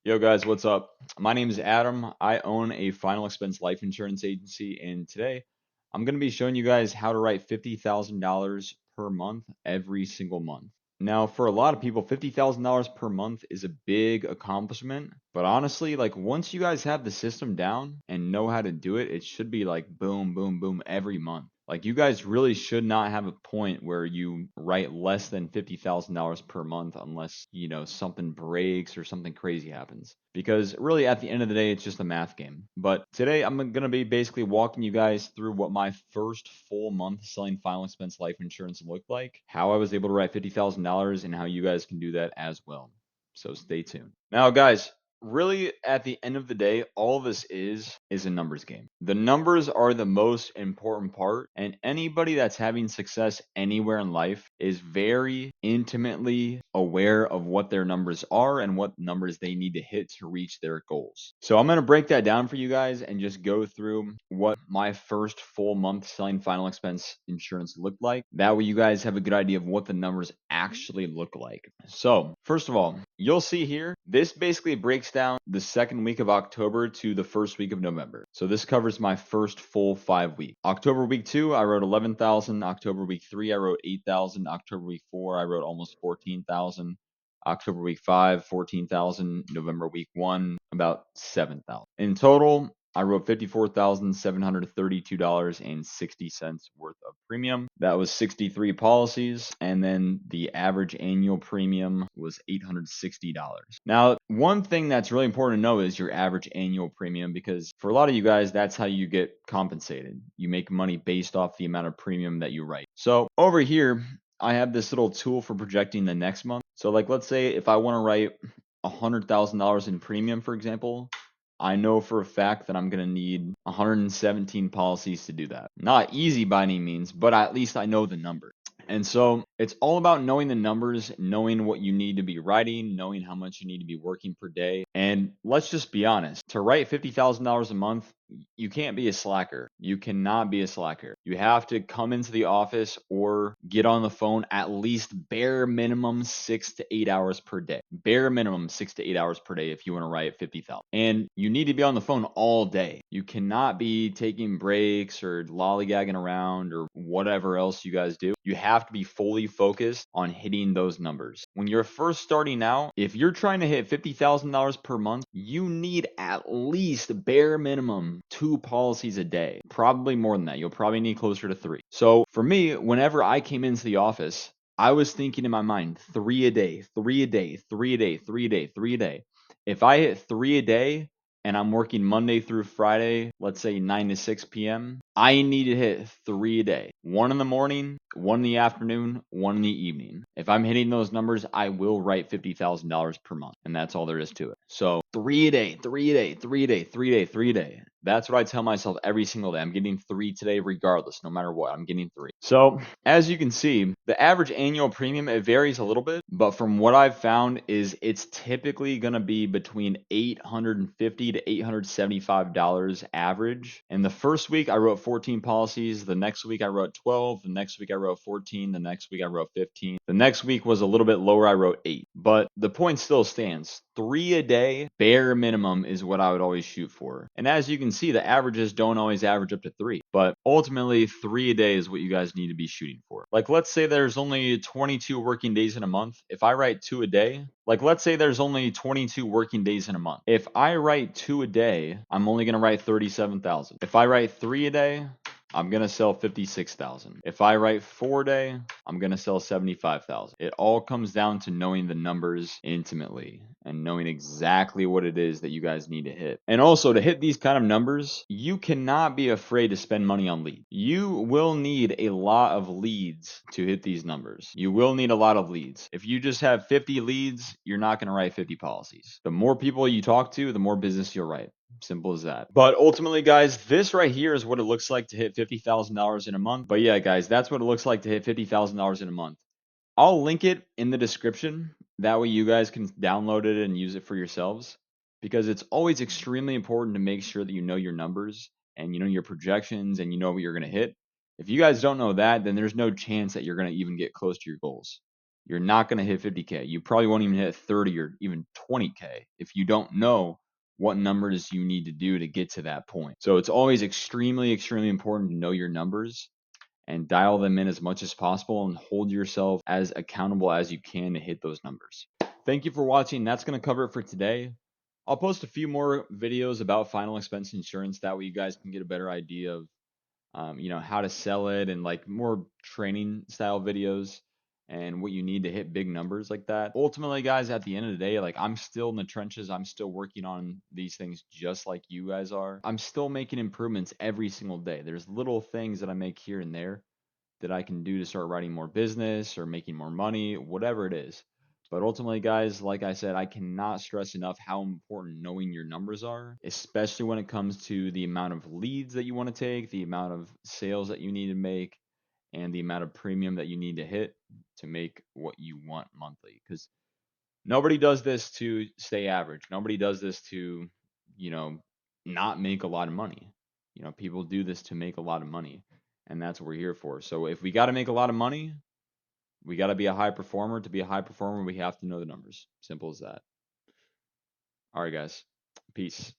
Yo, guys, what's up? My name is Adam. I own a final expense life insurance agency, and today I'm going to be showing you guys how to write $50,000 per month every single month. Now, for a lot of people, $50,000 per month is a big accomplishment, but honestly, like once you guys have the system down and know how to do it, it should be like boom, boom, boom every month. Like you guys really should not have a point where you write less than $50,000 per month unless, something breaks or something crazy happens. Because really at the end of the day, it's just a math game. But today I'm going to be basically walking you guys through what my first full month selling final expense life insurance looked like, how I was able to write $50,000 and how you guys can do that as well. So stay tuned. Now, guys, really at the end of the day, all this is a numbers game. The numbers are the most important part, and anybody that's having success anywhere in life is very intimately aware of what their numbers are and what numbers they need to hit to reach their goals. So I'm going to break that down for you guys and just go through what my first full month selling final expense insurance looked like. That way you guys have a good idea of what the numbers actually look like. So first of all, you'll see here, this basically breaks down the second week of October to the first week of November. So this covers my first full 5 weeks. October week 2, I wrote 11,000. October week 3, I wrote 8,000. October week 4, I wrote almost 14,000. October week 5, 14,000. November week 1, about 7,000. In total, I wrote $54,732.60 worth of premium. That was 63 policies, and then the average annual premium was $860. Now, one thing that's really important to know is your average annual premium, because for a lot of you guys, that's how you get compensated. You make money based off the amount of premium that you write. So over here, I have this little tool for projecting the next month. So like, let's say if I want to write $100,000 in premium, for example, I know for a fact that I'm going to need 117 policies to do that. Not easy by any means, but at least I know the number. And so it's all about knowing the numbers, knowing what you need to be writing, knowing how much you need to be working per day. And let's just be honest, to write $50,000 a month, you can't be a slacker. You cannot be a slacker. You have to come into the office or get on the phone at least bare minimum 6 to 8 hours per day. Bare minimum 6 to 8 hours per day if you want to write 50,000. And you need to be on the phone all day. You cannot be taking breaks or lollygagging around or whatever else you guys do. You have to be fully focused on hitting those numbers. When you're first starting out, if you're trying to hit $50,000 per month, you need at least bare minimum 2 policies a day. Probably more than that. You'll probably need closer to 3. So for me, whenever I came into the office, I was thinking in my mind, 3 a day, 3 a day, 3 a day, 3 a day, 3 a day. If I hit 3 a day, and I'm working Monday through Friday, let's say 9 to 6 p.m., I need to hit 3 a day. One in the morning, one in the afternoon, one in the evening. If I'm hitting those numbers, I will write $50,000 per month. And that's all there is to it. So 3 a day, 3 a day, 3 a day, 3 a day, 3 a day. That's what I tell myself every single day. I'm getting 3 today regardless, no matter what. I'm getting 3. So as you can see, the average annual premium, it varies a little bit, but from what I've found is it's typically going to be between $850 to $875 average. And the first week I wrote 14 policies. The next week I wrote 12. The next week I wrote 14. The next week I wrote 15. The next week was a little bit lower. I wrote 8. But the point still stands. 3 a day, bare minimum, is what I would always shoot for. And as you can see, the averages don't always average up to 3. But ultimately, 3 a day is what you guys need to be shooting for. Like, let's say there's only 22 working days in a month. If I write 2 a day, like let's say there's only 22 working days in a month. If I write 2 a day, I'm only going to write 37,000. If I write 3 a day, I'm going to sell 56,000. If I write 4 a day, I'm going to sell 75,000. It all comes down to knowing the numbers intimately and knowing exactly what it is that you guys need to hit. And also, to hit these kind of numbers, you cannot be afraid to spend money on leads. You will need a lot of leads to hit these numbers. You will need a lot of leads. If you just have 50 leads, you're not going to write 50 policies. The more people you talk to, the more business you'll write. Simple as that. But ultimately, guys, this right here is what it looks like to hit $50,000 in a month. But yeah, guys, that's what it looks like to hit $50,000 in a month. I'll link it in the description. That way you guys can download it and use it for yourselves, because it's always extremely important to make sure that you know your numbers and you know your projections and you know what you're going to hit. If you guys don't know that, then there's no chance that you're going to even get close to your goals. you're not going to hit 50K. You probably won't even hit 30 or even 20K if you don't know what numbers you need to do to get to that point. So it's always extremely, extremely important to know your numbers and dial them in as much as possible and hold yourself as accountable as you can to hit those numbers. Thank you for watching. That's going to cover it for today. I'll post a few more videos about final expense insurance. That way you guys can get a better idea of how to sell it and like more training style videos and what you need to hit big numbers like that. Ultimately, guys, at the end of the day, like I'm still in the trenches. I'm still working on these things just like you guys are. I'm still making improvements every single day. There's little things that I make here and there that I can do to start writing more business or making more money, whatever it is. But ultimately, guys, like I said, I cannot stress enough how important knowing your numbers are, especially when it comes to the amount of leads that you want to take, the amount of sales that you need to make, and the amount of premium that you need to hit to make what you want monthly. Because nobody does this to stay average. Nobody does this to, you know, not make a lot of money. People do this to make a lot of money, and that's what we're here for. So if we got to make a lot of money, we got to be a high performer. To be a high performer, we have to know the numbers. Simple as that. All right, guys. Peace.